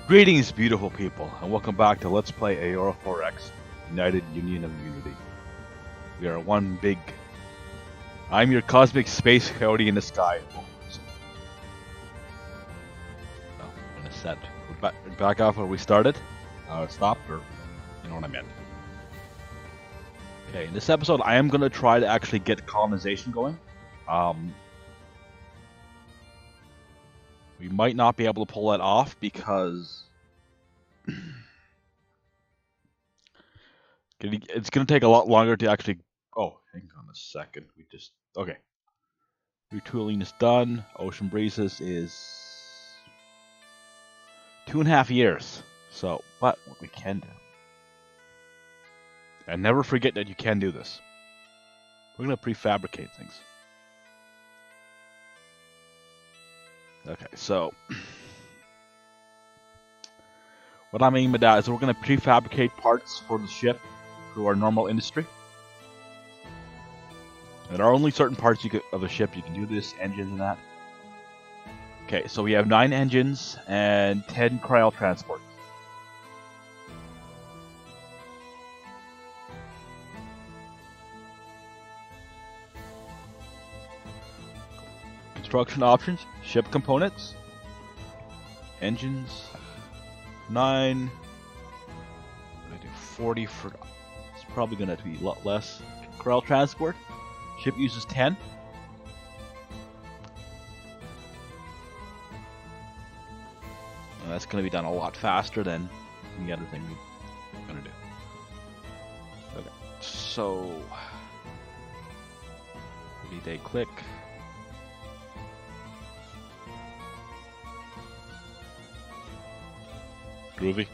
Greetings, beautiful people, and welcome back to Let's Play Aurora 4X, United Union of Unity. We are one big... I'm your cosmic space coyote in the sky. Oh, I'm gonna set back off where we started. Stopped, or you know what I meant. Okay, in this episode, I am gonna try to actually get colonization going. We might not be able to pull that off because it's going to take a lot longer to actually... Oh, hang on a second. Okay. Retooling is done. Ocean Breezes is 2.5 years. So, but what we can do. And never forget that you can do this. We're going to prefabricate things. Okay, so what I mean by that is we're going to prefabricate parts for the ship through our normal industry. And there are only certain parts of the ship you can do this, engines and that. Okay, so we have 9 engines and 10 cryo transports. Construction options, ship components, engines, 9. I do 40 for... It's probably going to be a lot less. Cryo transport, ship uses 10. And that's going to be done a lot faster than the other thing we're going to do. Okay, so... 30-day click. Groovy.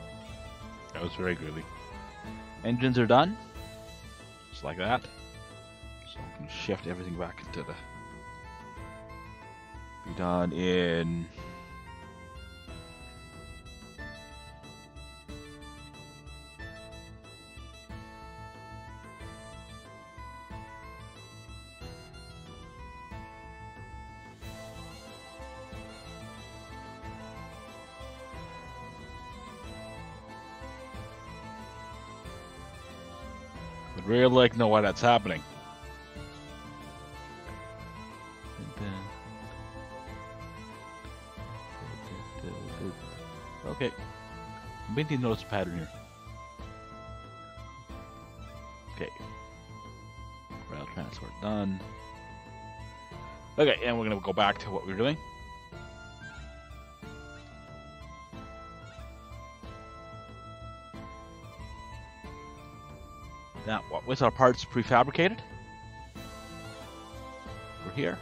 That was very groovy. Engines are done. Just like that. So I can shift everything back into the... Be done in... Would really like to know why that's happening. Okay. Maybe you notice a pattern here. Okay. Rail transport done. Okay, and we're gonna go back to what we were doing. Now, with our parts prefabricated, we're here,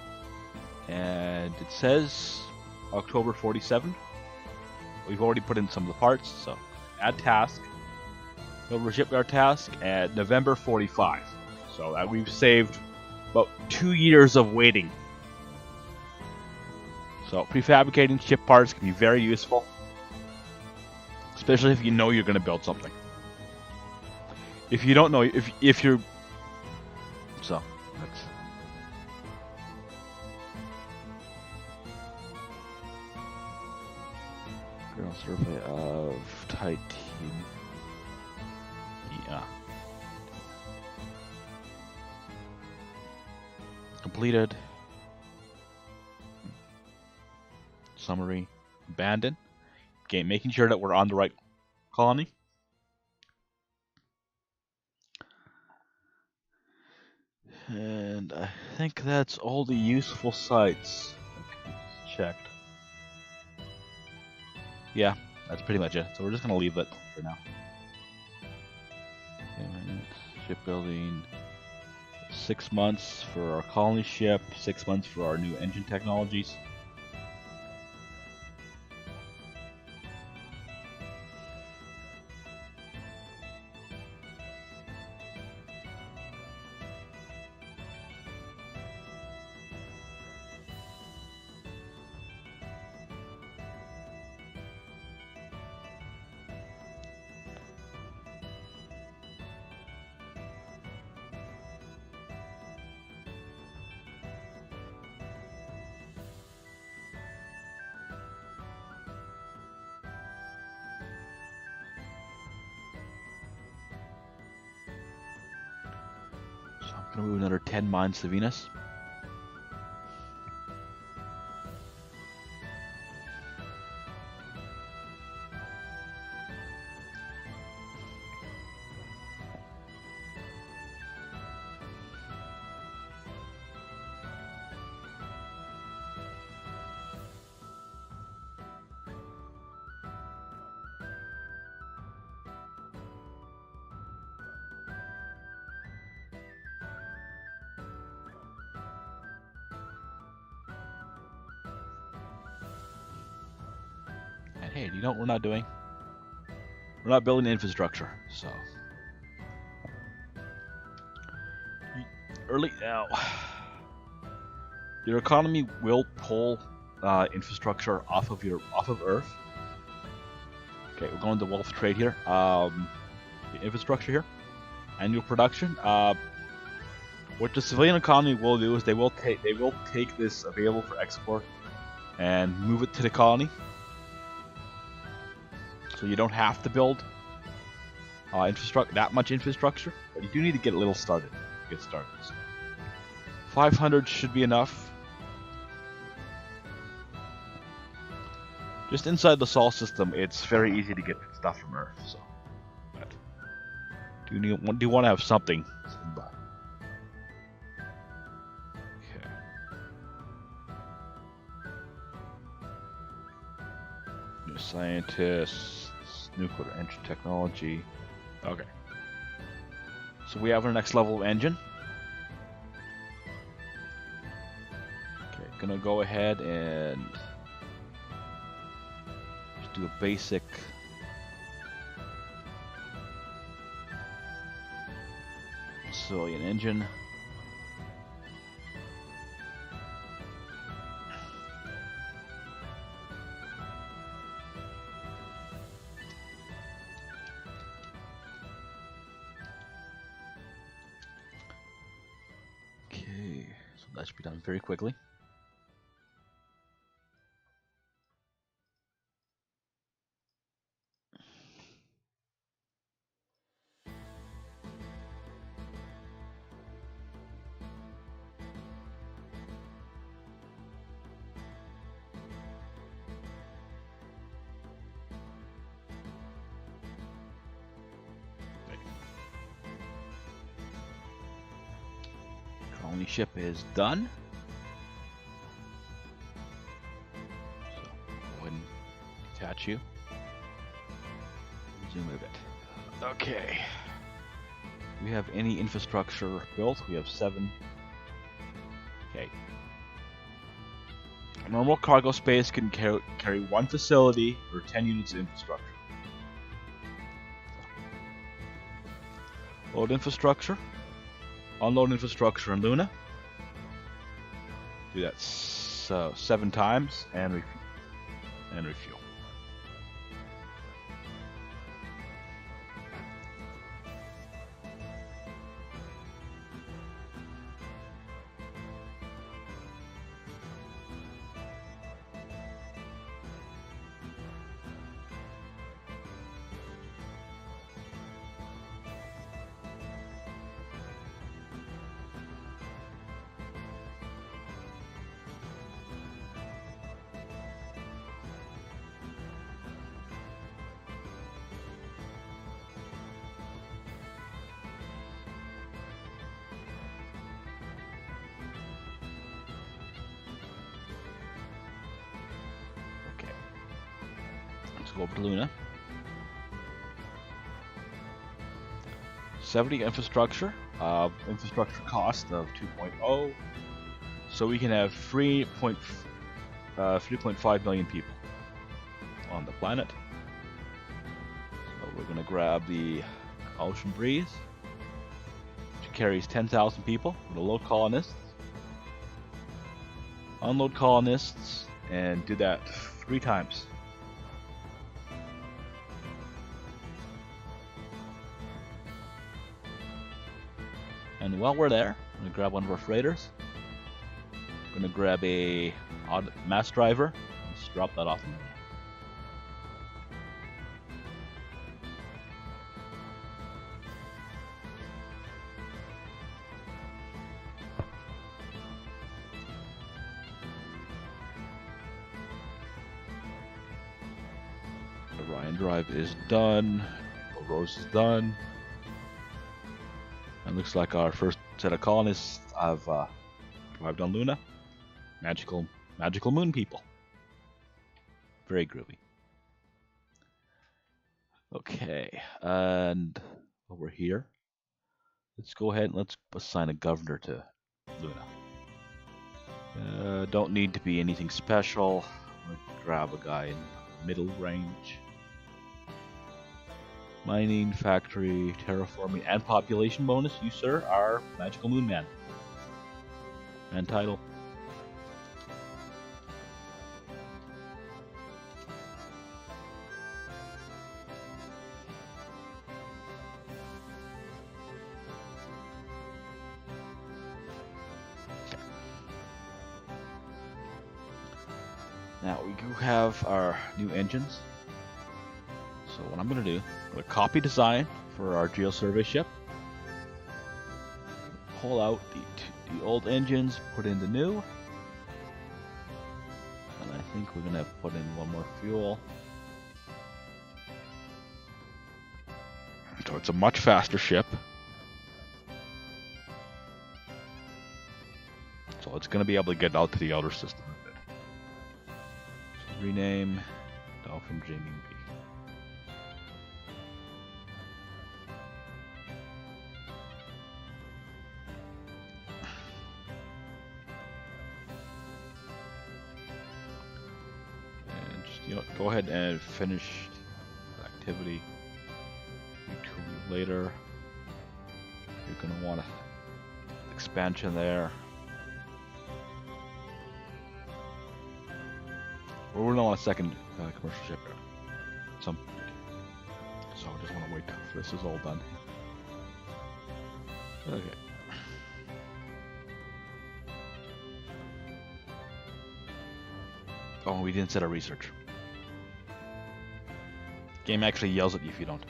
and it says October 47. We've already put in some of the parts, so add task, over shipyard task, and November 45. So that we've saved about 2 years of waiting. So prefabricating ship parts can be very useful, especially if you know you're going to build something. If you don't know, if you're... So, that's... Ground survey of titanium. Yeah. Completed. Summary. Abandon. Okay, making sure that we're on the right colony. And I think that's all the useful sites. Okay, checked. Yeah, that's pretty much it. So we're just gonna leave it for now. Shipbuilding. 6 months for our colony ship. 6 months for our new engine technologies. Gonna move another 10 mines to Venus. Hey, do you know what we're not doing? We're not building infrastructure, so early now. Your economy will pull infrastructure off of Earth. Okay, we're going to wealth trade here. The infrastructure here, annual production. What the civilian economy will do is they will take this available for export and move it to the colony. So you don't have to build that much infrastructure, but you do need to get a little started. Get started. So 500 should be enough. Just inside the Sol system, it's very easy to get stuff from Earth. So, but do you want to have something? Okay. New scientists. Nuclear engine technology. Okay. So we have our next level of engine. Okay, gonna go ahead and just do a basic civilian engine. That should be done very quickly. Colony ship is done. So go ahead and detach you. Zoom it a bit. Okay. We have any infrastructure built. We have 7. Okay. Normal cargo space can carry 1 facility or 10 units of infrastructure. Load infrastructure. Unload infrastructure in Luna. Do that 7 times and refuel. Go over to Luna. 70 infrastructure. Infrastructure cost of 2.0. So we can have 3.5 million people on the planet. So we're going to grab the Ocean Breeze, which carries 10,000 people. We're going to load colonists, unload colonists, and do that 3 times. And while we're there, I'm going to grab one of our freighters. I'm going to grab a mass driver. Let's drop that off. Ryan Drive is done. Rose is done. And looks like our first set of colonists have arrived on Luna. Magical moon people. Very groovy. Okay, and over here, let's go ahead and let's assign a governor to Luna. Don't need to be anything special. Let's grab a guy in middle range. Mining, factory, terraforming, and population bonus. You, sir, are Magical Moon Man. And title. Now we do have our new engines. So what I'm going to do, I'm going to copy design for our geosurvey ship. Pull out the old engines, put in the new. And I think we're going to put in one more fuel. So it's a much faster ship. So it's going to be able to get out to the outer system a bit. So rename Dolphin Dreaming Bee. Go ahead and finish the activity. Later, you're going to want an expansion there. We're going to want a second commercial ship here. So I just want to wait till this is all done. Okay. Oh, we didn't set our research. Game actually yells at you if you don't.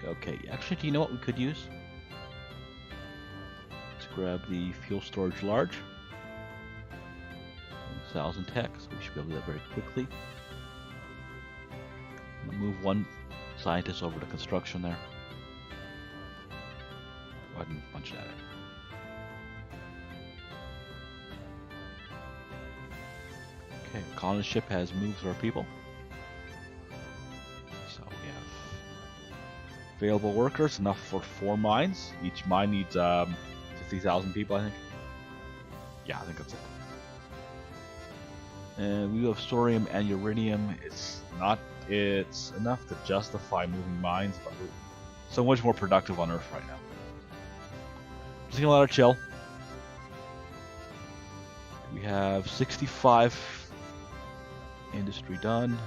Okay, actually, do you know what we could use? Let's grab the fuel storage large. 1,000 tech, so we should be able to do that very quickly. I'm gonna move one scientist over to construction there. Go ahead and punch that in. Okay, colonist ship has moved our people. So we have available workers, enough for 4 mines. Each mine needs 50,000 people, I think. Yeah, I think that's it. And we have thorium and uranium. It's enough to justify moving mines, but we're so much more productive on Earth right now. Just getting a lot of chill. We have 65 industry done,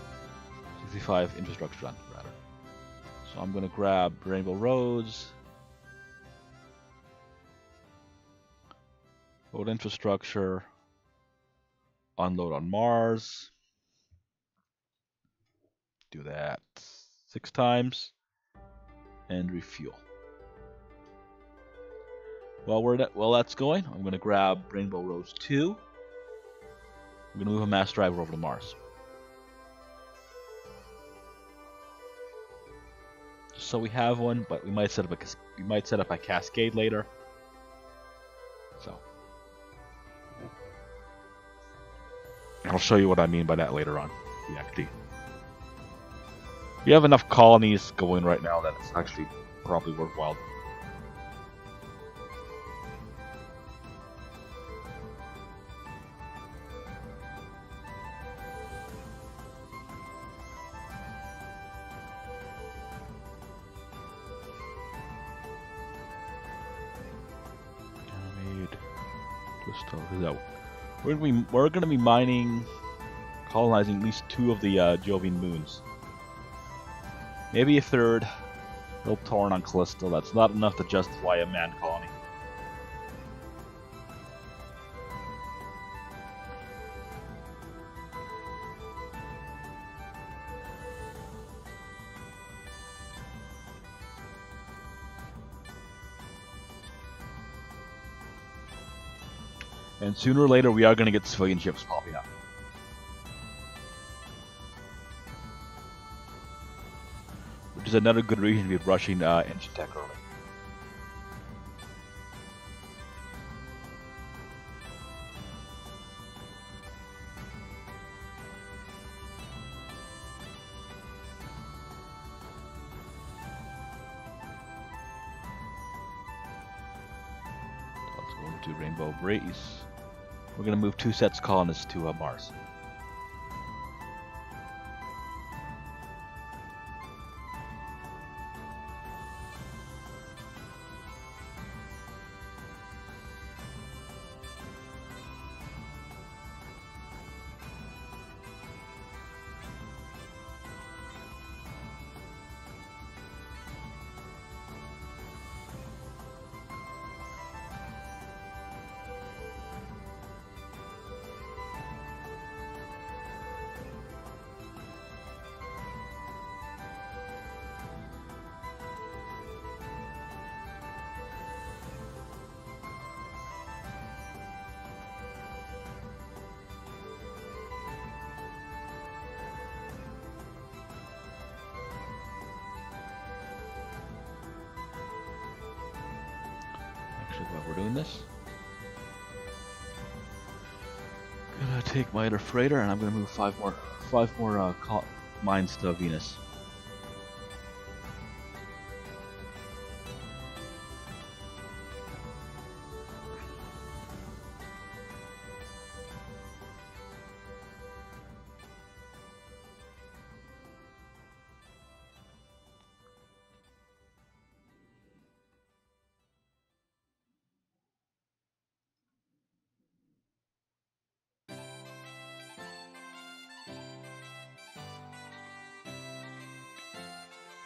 65 infrastructure done, rather. So I'm going to grab Rainbow Roads, road infrastructure, unload on Mars, do that 6 times, and refuel. While that's going, I'm going to grab Rainbow Roads 2. I'm going to move a mass driver over to Mars. So we have one, but we might set up a cascade later. So I'll show you what I mean by that later on. We have enough colonies going right now that it's actually probably worthwhile. We're going to be mining, colonizing at least 2 of the Jovian moons. Maybe a 3rd. Real torn on Callisto. That's not enough to justify a manned colony. And sooner or later, we are going to get civilian ships popping up. which is another good reason to be rushing engine tech early. Let's go over to Rainbow Breeze. We're going to move 2 sets of colonists to Mars. While we're doing this, I'm gonna take my other freighter and I'm gonna move five more mines to Venus.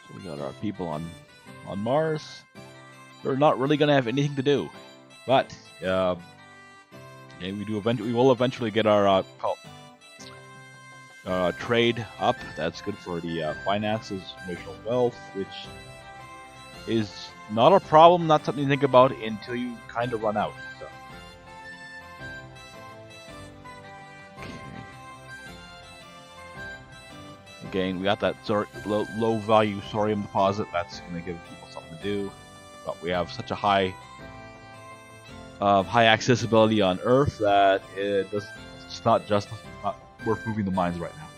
So we got our people on Mars. They're not really gonna have anything to do, but yeah, we will eventually get our trade up. That's good for the finances, national wealth, which is not a problem, not something to think about until you kind of run out. So. Again, we got that low value thorium deposit. That's going to give people something to do. But we have such a high accessibility on Earth that it's not worth moving the mines right now.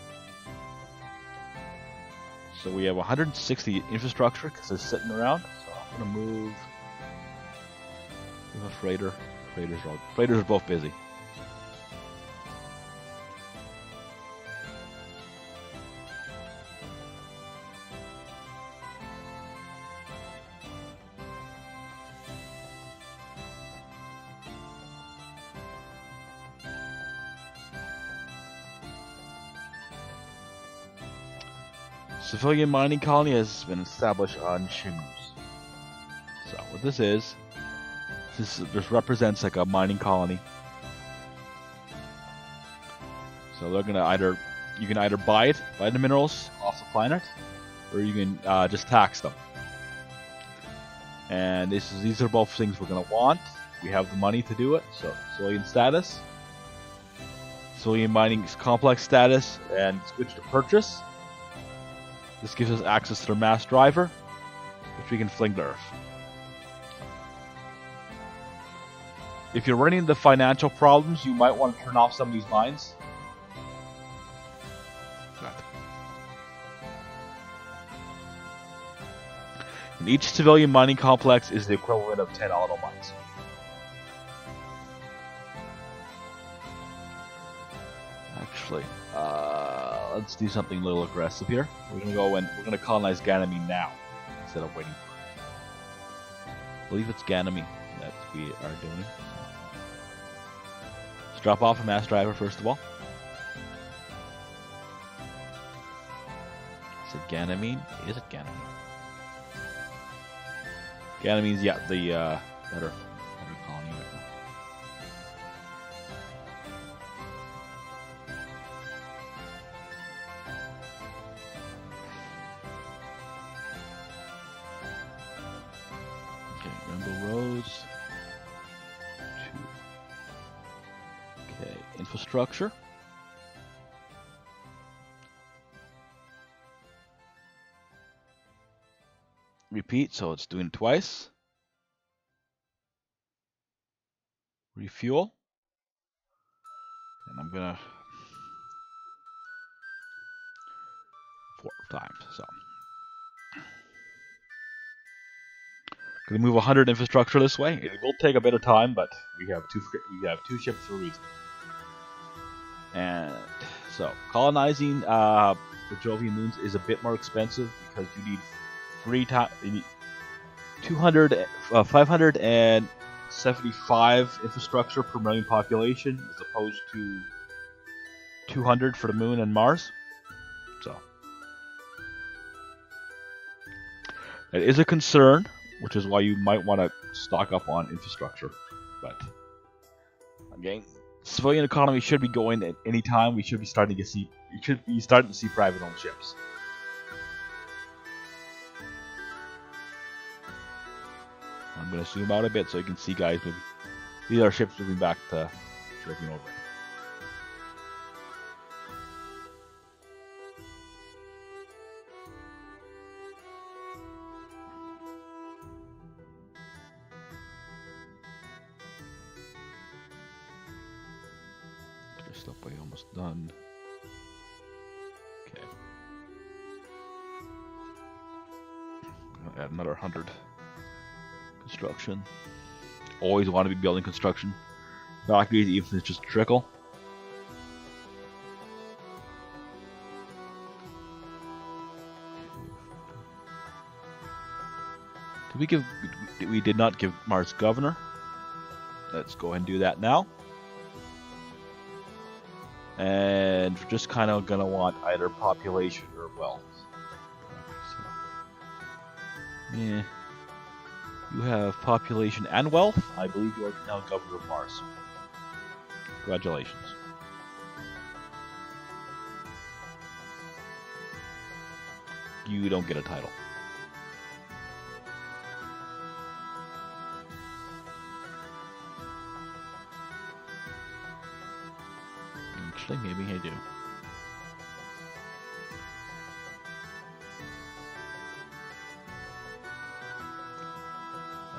So we have 160 infrastructure because it's sitting around. So I'm going to move a freighter. Freighters are both busy. Civilian mining colony has been established on Shimus. So what this represents like a mining colony. So they're gonna you can either buy the minerals off the planet, or you can just tax them. And these are both things we're gonna want. We have the money to do it. So civilian status, civilian mining complex status, and switch to purchase. This gives us access to their mass driver, which we can fling to Earth. If you're running into financial problems, you might want to turn off some of these mines. And each civilian mining complex is the equivalent of 10 auto mines. Actually, let's do something a little aggressive here. We're gonna colonize Ganymede now instead of waiting for it. I believe it's Ganymede that we are doing. Let's drop off a mass driver first of all. Is it Ganymede? Is it Ganymede? Ganymede's, yeah, the better colony right now. Roads. Okay, infrastructure. repeat, so it's doing it twice. Refuel. And I'm gonna 4 times. So gonna move 100 infrastructure this way. It will take a bit of time, but we have two ships for a reason. And so colonizing the Jovian moons is a bit more expensive because you need 575 infrastructure per million population as opposed to 200 for the moon and Mars. So that is a concern, which is why you might want to stock up on infrastructure. But again, civilian economy should be going at any time. We should be starting to see private-owned ships. I'm going to zoom out a bit so you can see, guys. Maybe these are ships moving back to Jovian orbit. Just up, we're almost done. Okay. I'll add another 100. Construction. Always want to be building construction. Factories, even if it's just a trickle. We did not give Mars governor. Let's go ahead and do that now. And we're just kind of gonna want either population or wealth. So, yeah. You have population and wealth. I believe you are now governor of Mars. Congratulations. You don't get a title. Actually, maybe I do.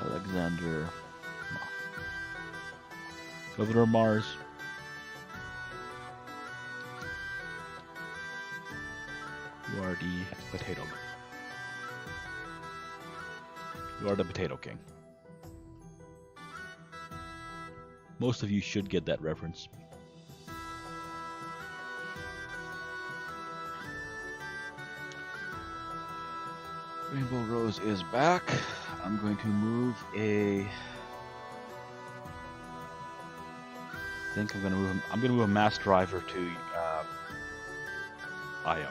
Alexander. No. Governor of Mars. You are the potato. You are the potato king. Most of you should get that reference. Rainbow Rose is back. I'm going to move I'm going to move a mass driver to Io.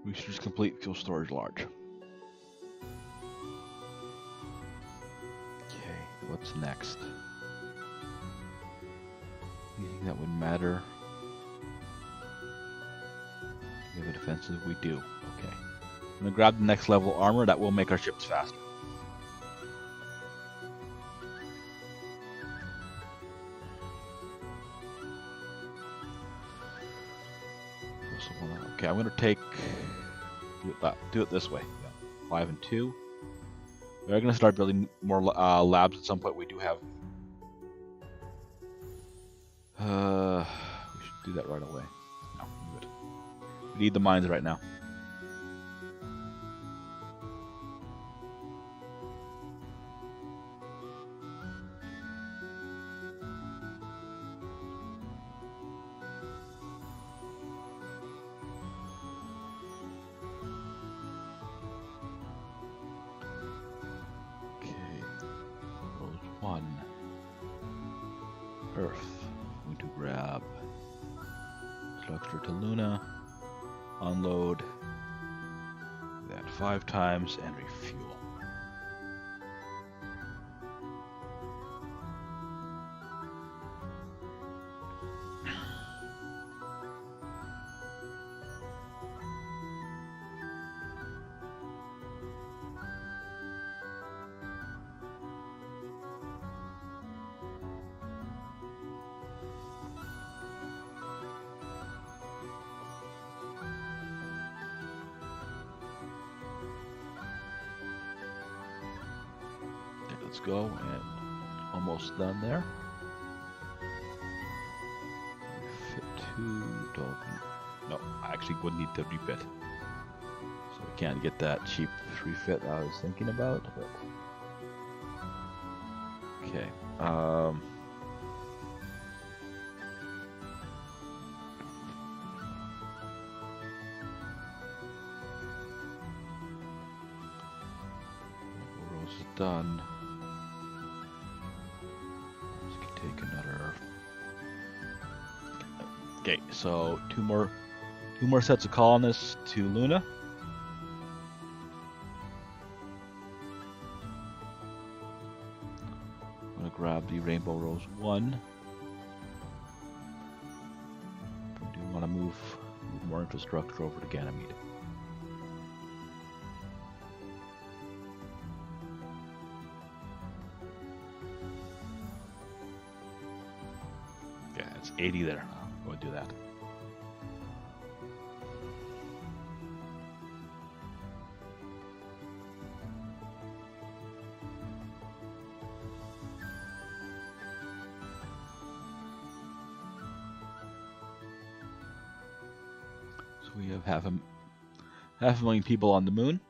We should just complete fuel storage large. Okay, what's next? Anything that would matter? We have a defensive? We do. Okay. I'm gonna grab the next level armor. That will make our ships faster. Okay, I'm gonna do it this way. Yeah. 5 and 2. We're gonna start building more labs at some point. We do have. We should do that right away. No, good. We need the mines right now. to grab structure to Luna, unload that 5 times, and refuel. Let's go, and almost done there. Fit 2 Dolphin. No, I actually would need to refit. So we can't get that cheap refit I was thinking about, but okay. Rose is done. Take another. Okay, so two more sets of colonists to Luna. I'm gonna grab the Rainbow Rose 1. I do want to move more infrastructure over to Ganymede. Yeah, it's 80 there. I'll go and do that. So we have half a million people on the moon.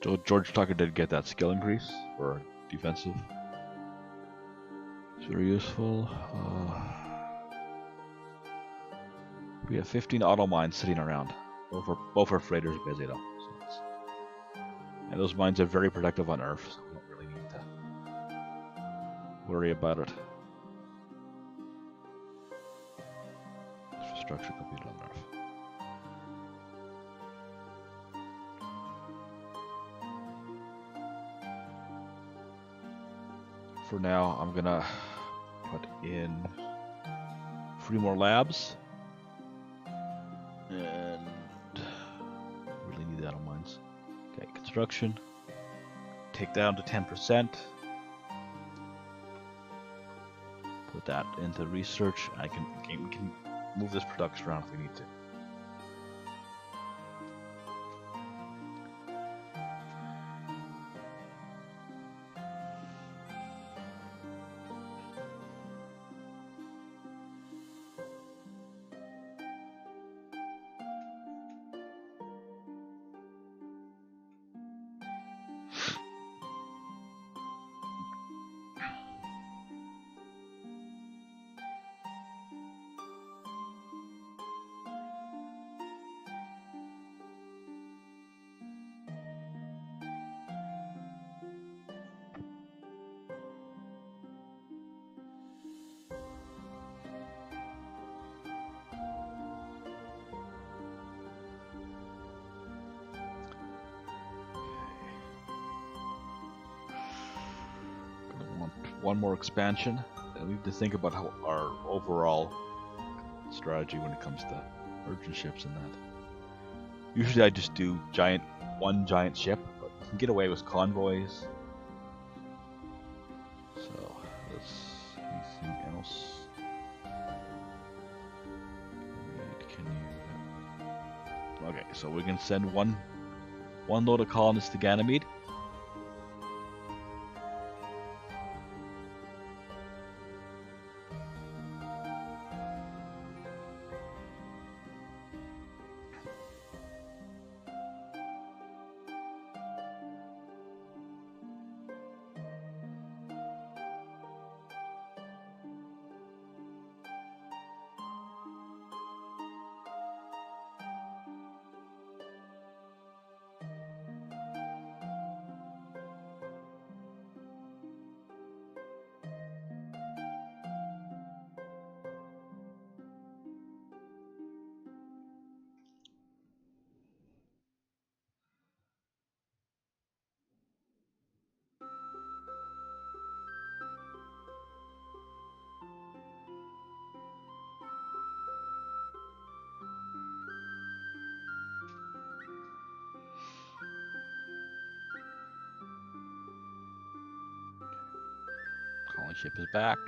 So George Tucker did get that skill increase for defensive. It's very useful. We have 15 auto mines sitting around. Both our freighters are busy though. And those mines are very productive on Earth, so we don't really need to worry about it. Infrastructure complete on Earth. For now, I'm gonna put in 3 more labs, and really need that on mines. Okay, construction. Take down to 10%. Put that into research. We can move this production around if we need to. One more expansion, and we have to think about how our overall strategy when it comes to merchant ships and that. Usually I just do one giant ship, but you can get away with convoys. So anything else? Okay, so we can send one load of colonists to Ganymede. Ship is back.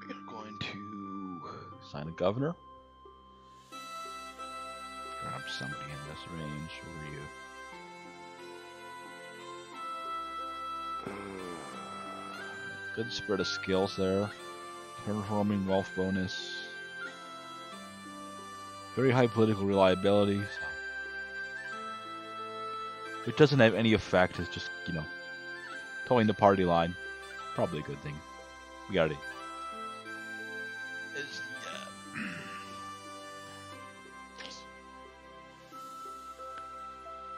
We're going to sign a governor. Grab somebody in this range. Who are you? Good spread of skills there. Terraforming, wealth bonus. Very high political reliability. So. Which doesn't have any effect. It's just, you know, towing the party line. Probably a good thing. We got it.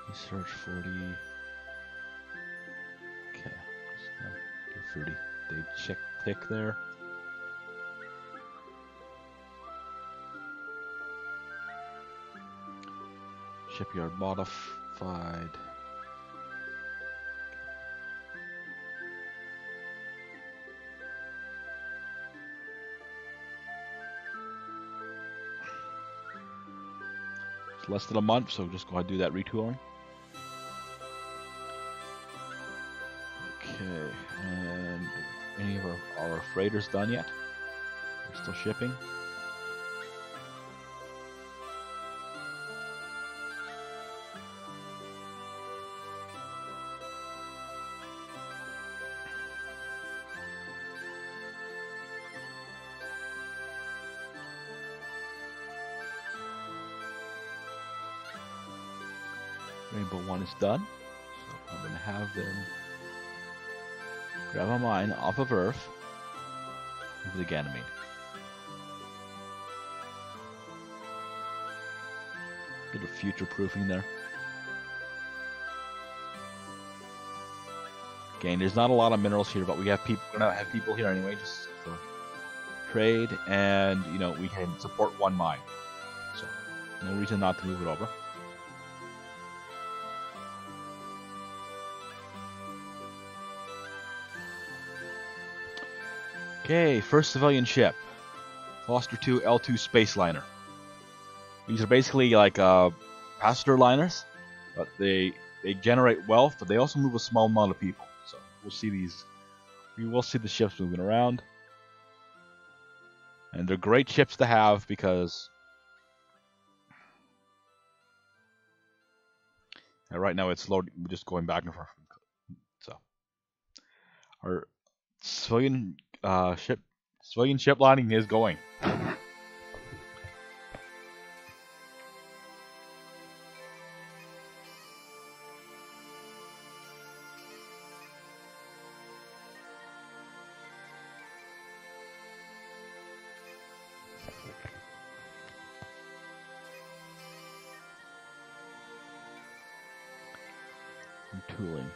Research 40. Okay. Just gonna do 30. They check tick there. Shipyard modified. It's less than a month, so just go ahead and do that retooling. Okay, and any of our freighters done yet? We're still shipping. Rainbow 1 is done, so I'm going to have them grab a mine off of Earth into the Ganymede. Bit of future proofing there. Again, there's not a lot of minerals here, but we have people. We're gonna have people here anyway, just for trade, and you know we can support one mine, so no reason not to move it over. Okay, first civilian ship. Foster 2 L2 Space Liner. These are basically like passenger liners, but they generate wealth, but they also move a small amount of people. So we'll see these. We will see the ships moving around, and they're great ships to have because right now it's loading, just going back and forth. So our civilian ship lining is going. Tooling.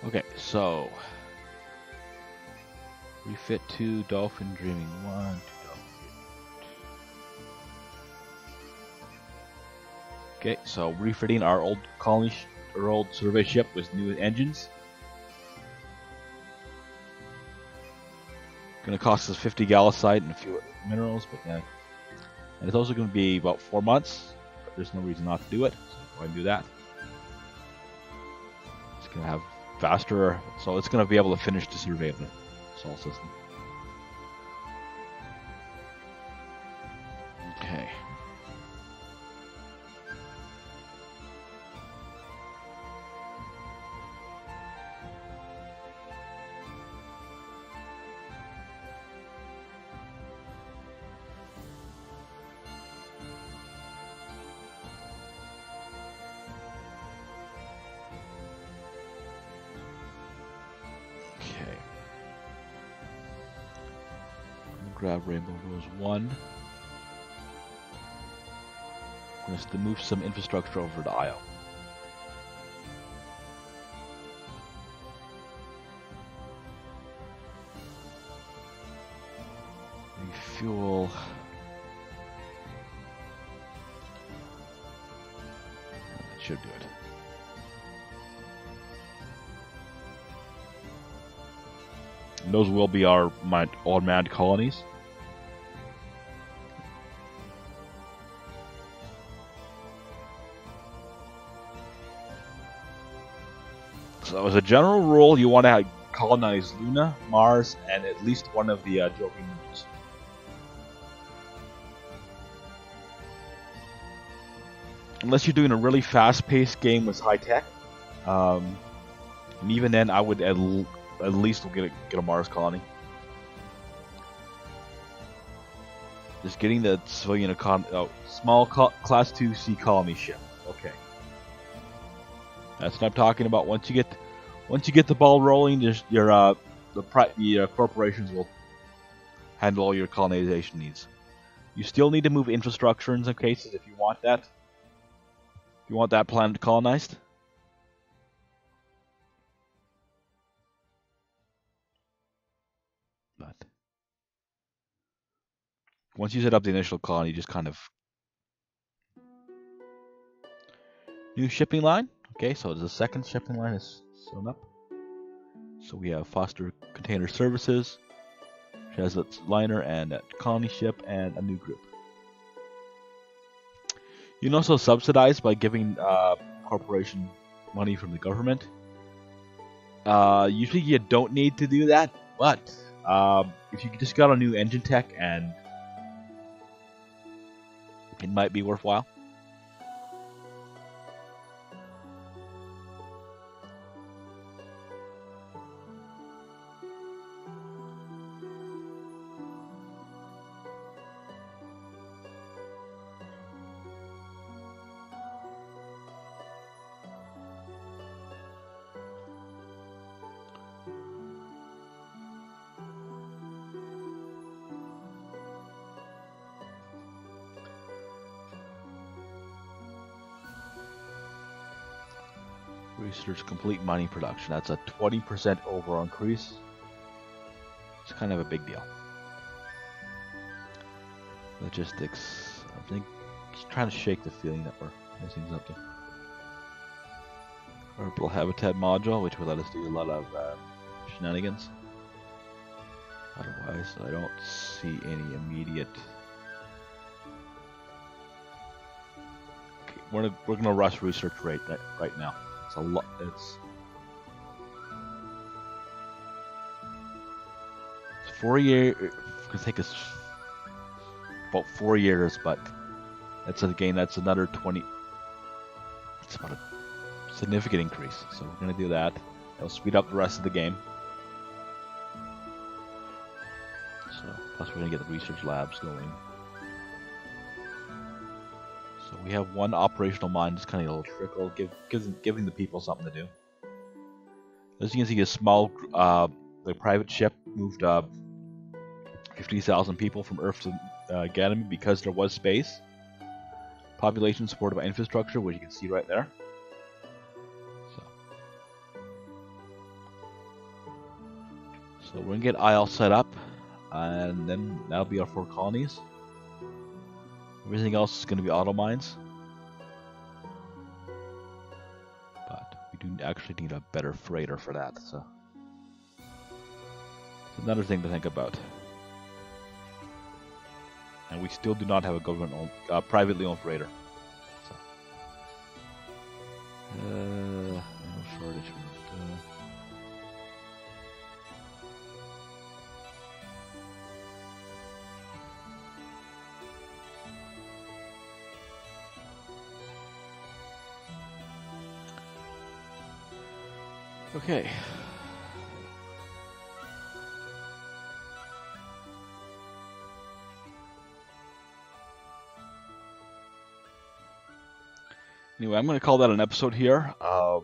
Okay, so refit 2, Dolphin Dreaming 1, 2 Dolphin Dreaming. Okay, so refitting our old colony, our old survey ship with new engines. Gonna cost us 50 gallicite and a few minerals, but and it's also gonna be about 4 months. But there's no reason not to do it. So go ahead and do that. It's gonna have faster, so it's gonna be able to finish the survey of the Sol system. Okay. Grab Rainbow Rose 1. We're going to move some infrastructure over to Io. Refuel. That should do it. And those will be our all manned colonies. So as a general rule, you want to colonize Luna, Mars, and at least one of the Jovian moons. Unless you're doing a really fast-paced game with high tech, and even then, I would at least get a Mars colony. Just getting the civilian small class 2C colony ship. Okay, that's what I'm talking about. Once you get the ball rolling, the corporations will handle all your colonization needs. You still need to move infrastructure in some cases if you want that. If you want that planet colonized. But once you set up the initial colony, just kind of new shipping line. Okay, so the second shipping line is sewn up. So we have Foster Container Services, which has its liner and a colony ship and a new group. You can also subsidize by giving corporation money from the government. Usually you don't need to do that, but if you just got a new engine tech, and it might be worthwhile. Research complete mining production. That's a 20% overall increase. It's kind of a big deal. Logistics. I think just trying to shake the feeling that we're missing something. Orbital habitat module, which will let us do a lot of shenanigans. Otherwise, I don't see any immediate. Okay, we're gonna rush research rate right now. It's a lot. It's 4 years. It's gonna take us about 4 years, but that's that's another 20. It's about a significant increase. So we're gonna do that. It'll speed up the rest of the game. So plus we're gonna get the research labs going. So we have one operational mine, just kind of a little trickle, giving the people something to do. As you can see, a small, the private ship moved 50,000 people from Earth to Ganymede because there was space. Population supported by infrastructure, which you can see right there. So we're gonna get IL set up, and then that'll be our 4 colonies. Everything else is going to be auto mines. But we do actually need a better freighter for that, so it's another thing to think about. And we still do not have a government-owned, privately owned freighter. So, no shortage. Okay. Anyway, I'm going to call that an episode here. I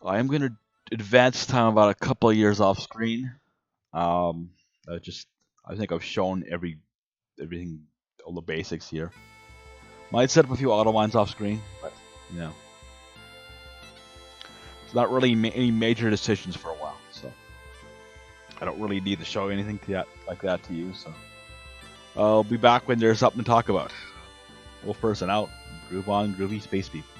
am going to advance time about a couple of years off screen. I think I've shown everything, all the basics here. Might set up a few auto mines off screen, but you know. It's not really any major decisions for a while, so I don't really need to show anything like that to you. So I'll be back when there's something to talk about. Wolf person out. Groove on, groovy space people.